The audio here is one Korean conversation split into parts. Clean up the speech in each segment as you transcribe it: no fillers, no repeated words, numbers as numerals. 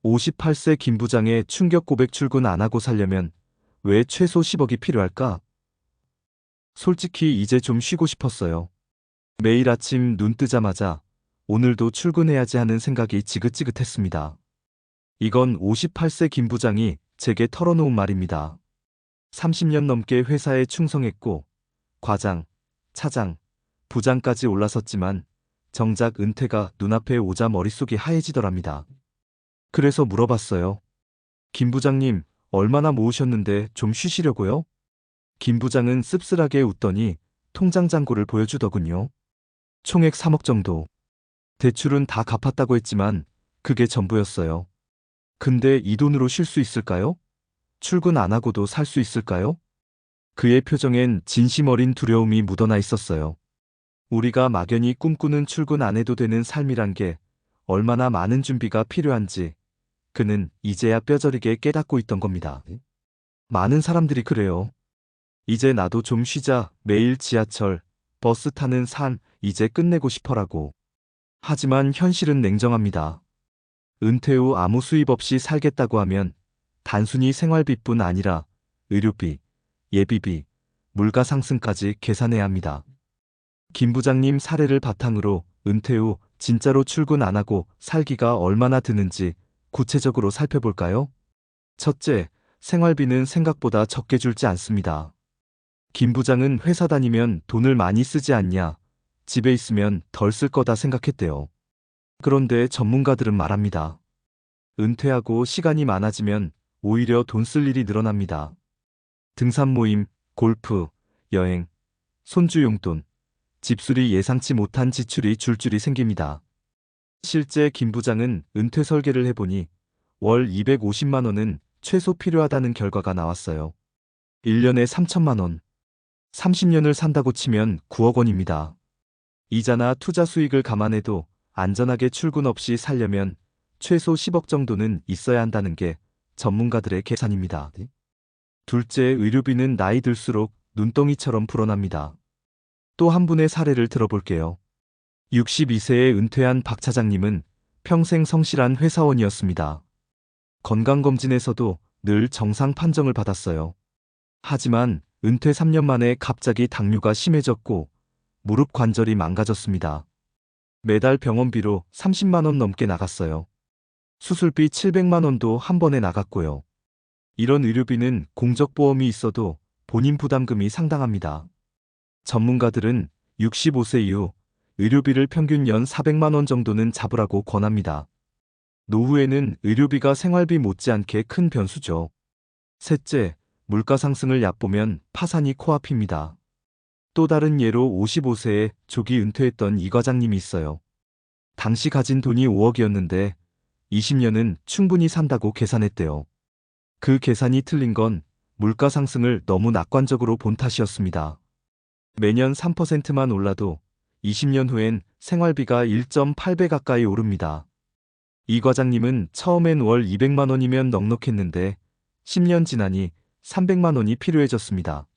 58세 김 부장의 충격 고백 출근 안 하고 살려면 왜 최소 10억이 필요할까? 솔직히 이제 좀 쉬고 싶었어요. 매일 아침 눈 뜨자마자 오늘도 출근해야지 하는 생각이 지긋지긋했습니다. 이건 58세 김 부장이 제게 털어놓은 말입니다. 30년 넘게 회사에 충성했고 과장, 차장, 부장까지 올라섰지만 정작 은퇴가 눈앞에 오자 머릿속이 하얘지더랍니다. 그래서 물어봤어요. 김 부장님, 얼마나 모으셨는데 좀 쉬시려고요? 김 부장은 씁쓸하게 웃더니 통장 잔고를 보여주더군요. 총액 3억 정도. 대출은 다 갚았다고 했지만 그게 전부였어요. 근데 이 돈으로 쉴 수 있을까요? 출근 안 하고도 살 수 있을까요? 그의 표정엔 진심 어린 두려움이 묻어나 있었어요. 우리가 막연히 꿈꾸는 출근 안 해도 되는 삶이란 게 얼마나 많은 준비가 필요한지 그는 이제야 뼈저리게 깨닫고 있던 겁니다. 많은 사람들이 그래요. 이제 나도 좀 쉬자, 매일 지하철, 버스 타는 삶 이제 끝내고 싶어라고. 하지만 현실은 냉정합니다. 은퇴 후 아무 수입 없이 살겠다고 하면 단순히 생활비뿐 아니라 의료비, 예비비, 물가 상승까지 계산해야 합니다. 김 부장님 사례를 바탕으로 은퇴 후 진짜로 출근 안 하고 살기가 얼마나 드는지 구체적으로 살펴볼까요? 첫째, 생활비는 생각보다 적게 줄지 않습니다. 김 부장은 회사 다니면 돈을 많이 쓰지 않냐, 집에 있으면 덜 쓸 거다 생각했대요. 그런데 전문가들은 말합니다. 은퇴하고 시간이 많아지면 오히려 돈 쓸 일이 늘어납니다. 등산 모임, 골프, 여행, 손주 용돈, 집수리 예상치 못한 지출이 줄줄이 생깁니다. 실제 김 부장은 은퇴 설계를 해보니 월 250만 원은 최소 필요하다는 결과가 나왔어요. 1년에 3천만 원. 30년을 산다고 치면 9억 원입니다. 이자나 투자 수익을 감안해도 안전하게 출근 없이 살려면 최소 10억 정도는 있어야 한다는 게 전문가들의 계산입니다. 둘째, 의료비는 나이 들수록 눈덩이처럼 불어납니다. 또 한 분의 사례를 들어볼게요. 62세에 은퇴한 박 차장님은 평생 성실한 회사원이었습니다. 건강검진에서도 늘 정상 판정을 받았어요. 하지만 은퇴 3년 만에 갑자기 당뇨가 심해졌고 무릎 관절이 망가졌습니다. 매달 병원비로 30만 원 넘게 나갔어요. 수술비 700만 원도 한 번에 나갔고요. 이런 의료비는 공적보험이 있어도 본인 부담금이 상당합니다. 전문가들은 65세 이후 의료비를 평균 연 400만 원 정도는 잡으라고 권합니다. 노후에는 의료비가 생활비 못지않게 큰 변수죠. 셋째, 물가 상승을 얕보면 파산이 코앞입니다. 또 다른 예로 55세에 조기 은퇴했던 이 과장님이 있어요. 당시 가진 돈이 5억이었는데 20년은 충분히 산다고 계산했대요. 그 계산이 틀린 건 물가 상승을 너무 낙관적으로 본 탓이었습니다. 매년 3%만 올라도 20년 후엔 생활비가 1.8배 가까이 오릅니다. 이 과장님은 처음엔 월 200만 원이면 넉넉했는데 10년 지나니 300만 원이 필요해졌습니다.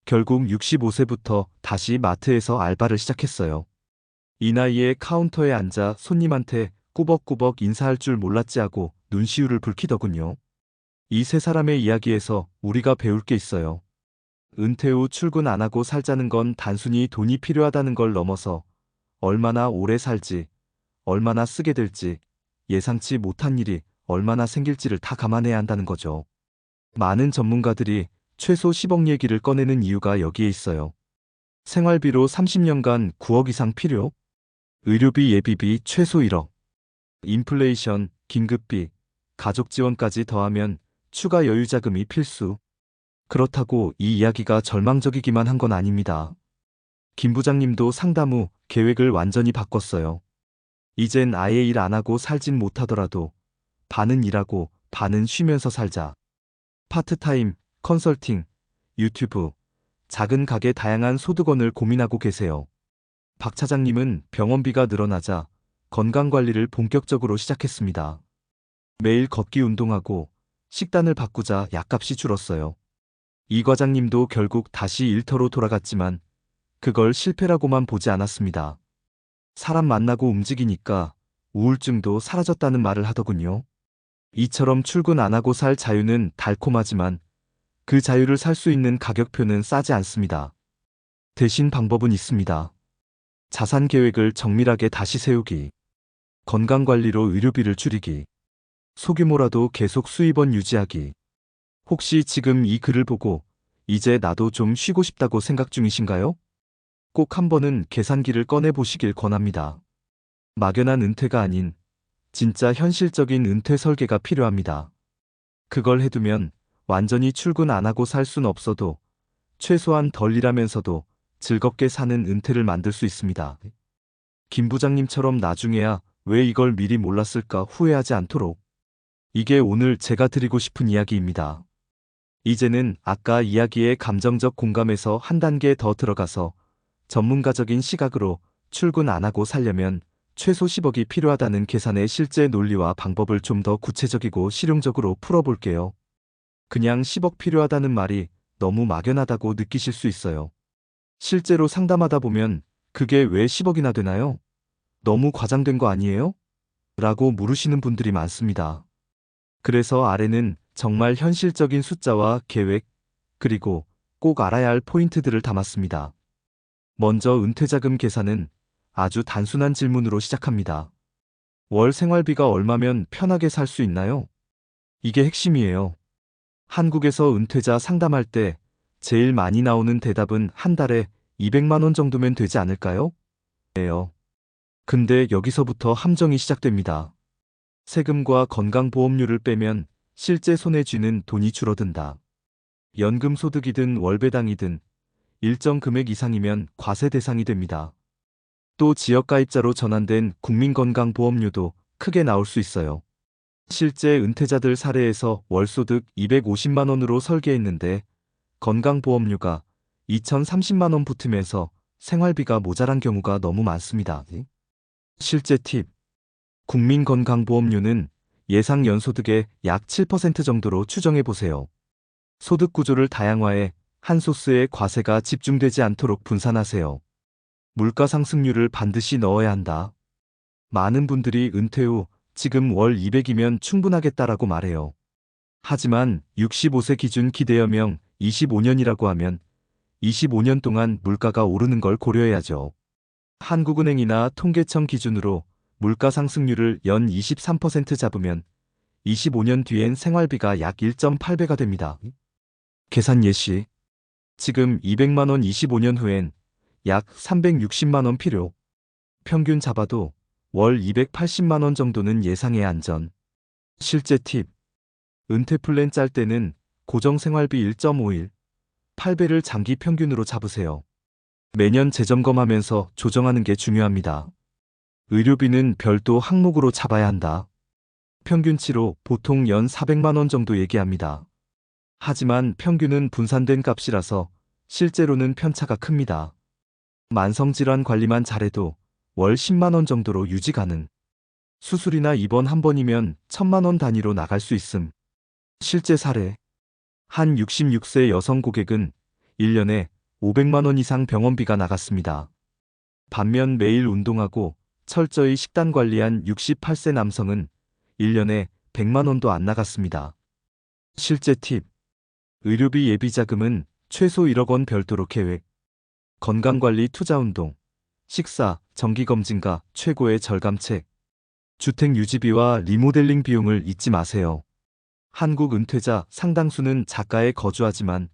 결국 65세부터 다시 마트에서 알바를 시작했어요. 이 나이에 카운터에 앉아 손님한테 꾸벅꾸벅 인사할 줄 몰랐지 하고 눈시울을 붉히더군요. 이 세 사람의 이야기에서 우리가 배울 게 있어요. 은퇴 후 출근 안 하고 살자는 건 단순히 돈이 필요하다는 걸 넘어서 얼마나 오래 살지, 얼마나 쓰게 될지, 예상치 못한 일이 얼마나 생길지를 다 감안해야 한다는 거죠. 많은 전문가들이 최소 10억 얘기를 꺼내는 이유가 여기에 있어요. 생활비로 30년간 9억 이상 필요? 의료비 예비비 최소 1억. 인플레이션, 긴급비, 가족 지원까지 더하면 추가 여유 자금이 필수. 그렇다고 이 이야기가 절망적이기만 한 건 아닙니다. 김 부장님도 상담 후 계획을 완전히 바꿨어요. 이젠 아예 일 안 하고 살진 못하더라도 반은 일하고 반은 쉬면서 살자. 파트타임, 컨설팅, 유튜브, 작은 가게 다양한 소득원을 고민하고 계세요. 박 차장님은 병원비가 늘어나자 건강관리를 본격적으로 시작했습니다. 매일 걷기 운동하고 식단을 바꾸자 약값이 줄었어요. 이 과장님도 결국 다시 일터로 돌아갔지만 그걸 실패라고만 보지 않았습니다. 사람 만나고 움직이니까 우울증도 사라졌다는 말을 하더군요. 이처럼 출근 안 하고 살 자유는 달콤하지만 그 자유를 살 수 있는 가격표는 싸지 않습니다. 대신 방법은 있습니다. 자산 계획을 정밀하게 다시 세우기, 건강관리로 의료비를 줄이기, 소규모라도 계속 수입원 유지하기. 혹시 지금 이 글을 보고 이제 나도 좀 쉬고 싶다고 생각 중이신가요? 꼭 한 번은 계산기를 꺼내 보시길 권합니다. 막연한 은퇴가 아닌 진짜 현실적인 은퇴 설계가 필요합니다. 그걸 해두면 완전히 출근 안 하고 살 순 없어도 최소한 덜 일하면서도 즐겁게 사는 은퇴를 만들 수 있습니다. 김 부장님처럼 나중에야 왜 이걸 미리 몰랐을까 후회하지 않도록. 이게 오늘 제가 드리고 싶은 이야기입니다. 이제는 아까 이야기의 감정적 공감에서 한 단계 더 들어가서 전문가적인 시각으로 출근 안 하고 살려면 최소 10억이 필요하다는 계산의 실제 논리와 방법을 좀 더 구체적이고 실용적으로 풀어볼게요. 그냥 10억 필요하다는 말이 너무 막연하다고 느끼실 수 있어요. 실제로 상담하다 보면 그게 왜 10억이나 되나요? 너무 과장된 거 아니에요? 라고 물으시는 분들이 많습니다. 그래서 아래는 정말 현실적인 숫자와 계획, 그리고 꼭 알아야 할 포인트들을 담았습니다. 먼저 은퇴자금 계산은 아주 단순한 질문으로 시작합니다. 월 생활비가 얼마면 편하게 살 수 있나요? 이게 핵심이에요. 한국에서 은퇴자 상담할 때 제일 많이 나오는 대답은 한 달에 200만 원 정도면 되지 않을까요? 예요. 근데 여기서부터 함정이 시작됩니다. 세금과 건강보험료를 빼면 실제 손에 쥐는 돈이 줄어든다. 연금소득이든 월배당이든 일정 금액 이상이면 과세 대상이 됩니다. 또 지역가입자로 전환된 국민건강보험료도 크게 나올 수 있어요. 실제 은퇴자들 사례에서 월소득 250만 원으로 설계했는데 건강보험료가 2,030만 원 붙으면서 생활비가 모자란 경우가 너무 많습니다. 실제 팁. 국민건강보험료는 예상 연소득의 약 7% 정도로 추정해 보세요. 소득 구조를 다양화해 한 소스에 과세가 집중되지 않도록 분산하세요. 물가 상승률을 반드시 넣어야 한다. 많은 분들이 은퇴 후 지금 월 200이면 충분하겠다라고 말해요. 하지만 65세 기준 기대여명 25년이라고 하면 25년 동안 물가가 오르는 걸 고려해야죠. 한국은행이나 통계청 기준으로 물가 상승률을 연 23% 잡으면 25년 뒤엔 생활비가 약 1.8배가 됩니다. 계산 예시. 지금 200만 원 25년 후엔 약 360만 원 필요. 평균 잡아도 월 280만 원 정도는 예상의 안전. 실제 팁. 은퇴 플랜 짤 때는 고정 생활비 1.51, 8배를 장기 평균으로 잡으세요. 매년 재점검하면서 조정하는 게 중요합니다. 의료비는 별도 항목으로 잡아야 한다. 평균치로 보통 연 400만 원 정도 얘기합니다. 하지만 평균은 분산된 값이라서 실제로는 편차가 큽니다. 만성질환 관리만 잘해도 월 10만 원 정도로 유지 가능. 수술이나 입원 한 번이면 1,000만 원 단위로 나갈 수 있음. 실제 사례. 한 66세 여성 고객은 1년에 500만 원 이상 병원비가 나갔습니다. 반면 매일 운동하고 철저히 식단 관리한 68세 남성은 1년에 100만 원도 안 나갔습니다. 실제 팁. 의료비 예비자금은 최소 1억 원 별도로 계획. 건강관리 투자운동. 식사, 정기검진과 최고의 절감책. 주택 유지비와 리모델링 비용을 잊지 마세요. 한국 은퇴자 상당수는 작가에 거주하지만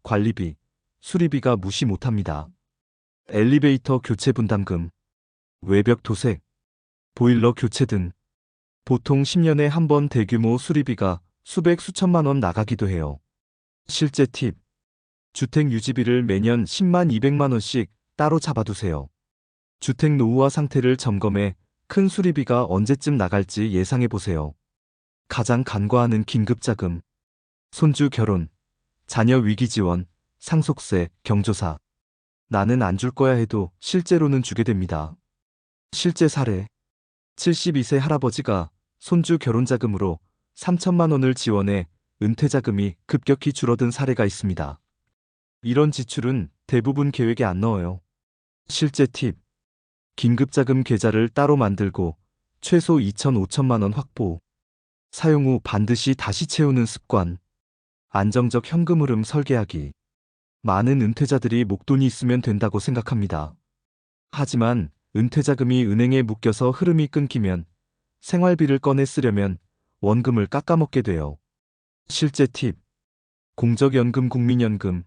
관리비, 수리비가 무시 못합니다. 엘리베이터 교체 분담금, 외벽 도색, 보일러 교체 등 보통 10년에 한 번 대규모 수리비가 수백 수천만 원 나가기도 해요. 실제 팁. 주택 유지비를 매년 10만 200만 원씩 따로 잡아두세요. 주택 노후화 상태를 점검해 큰 수리비가 언제쯤 나갈지 예상해 보세요. 가장 간과하는 긴급자금. 손주 결혼, 자녀 위기 지원, 상속세, 경조사. 나는 안 줄 거야 해도 실제로는 주게 됩니다. 실제 사례. 72세 할아버지가 손주 결혼자금으로 3천만 원을 지원해 은퇴자금이 급격히 줄어든 사례가 있습니다. 이런 지출은 대부분 계획에 안 넣어요. 실제 팁. 긴급자금 계좌를 따로 만들고 최소 2천 5천만 원 확보. 사용 후 반드시 다시 채우는 습관. 안정적 현금 흐름 설계하기. 많은 은퇴자들이 목돈이 있으면 된다고 생각합니다. 하지만 은퇴자금이 은행에 묶여서 흐름이 끊기면 생활비를 꺼내 쓰려면 원금을 깎아먹게 돼요. 실제 팁. 공적연금, 국민연금,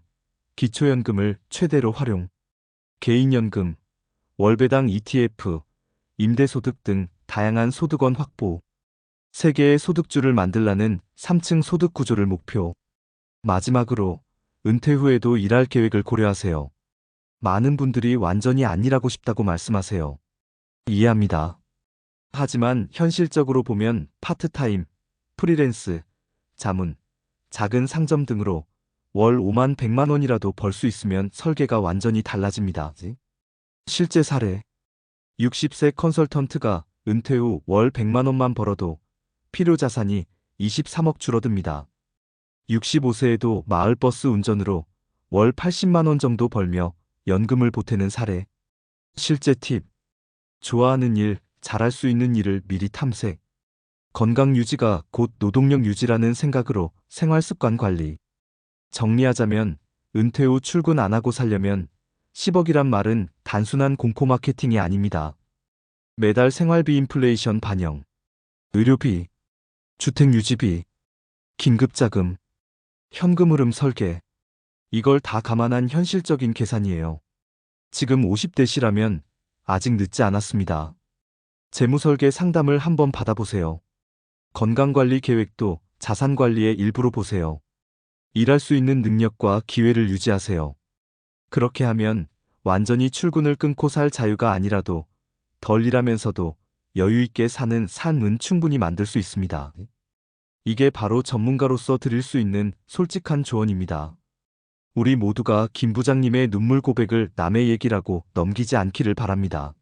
기초연금을 최대로 활용. 개인연금, 월배당 ETF, 임대소득 등 다양한 소득원 확보. 세개의 소득주를 만들라는 3층 소득 구조를 목표. 마지막으로 은퇴 후에도 일할 계획을 고려하세요. 많은 분들이 완전히 안 일하고 싶다고 말씀하세요. 이해합니다. 하지만 현실적으로 보면 파트타임, 프리랜스, 자문, 작은 상점 등으로 월 5만 100만 원이라도 벌 수 있으면 설계가 완전히 달라집니다. 실제 사례. 60세 컨설턴트가 은퇴 후 월 100만 원만 벌어도 필요 자산이 23억 줄어듭니다. 65세에도 마을버스 운전으로 월 80만 원 정도 벌며 연금을 보태는 사례. 실제 팁. 좋아하는 일, 잘할 수 있는 일을 미리 탐색. 건강 유지가 곧 노동력 유지라는 생각으로 생활 습관 관리. 정리하자면 은퇴 후 출근 안 하고 살려면 10억이란 말은 단순한 공포 마케팅이 아닙니다. 매달 생활비 인플레이션 반영, 의료비, 주택 유지비, 긴급자금, 현금 흐름 설계. 이걸 다 감안한 현실적인 계산이에요. 지금 50대시라면 아직 늦지 않았습니다. 재무설계 상담을 한번 받아보세요. 건강관리 계획도 자산관리의 일부로 보세요. 일할 수 있는 능력과 기회를 유지하세요. 그렇게 하면 완전히 출근을 끊고 살 자유가 아니라도 덜 일하면서도 여유 있게 사는 삶은 충분히 만들 수 있습니다. 이게 바로 전문가로서 드릴 수 있는 솔직한 조언입니다. 우리 모두가 김 부장님의 눈물 고백을 남의 얘기라고 넘기지 않기를 바랍니다.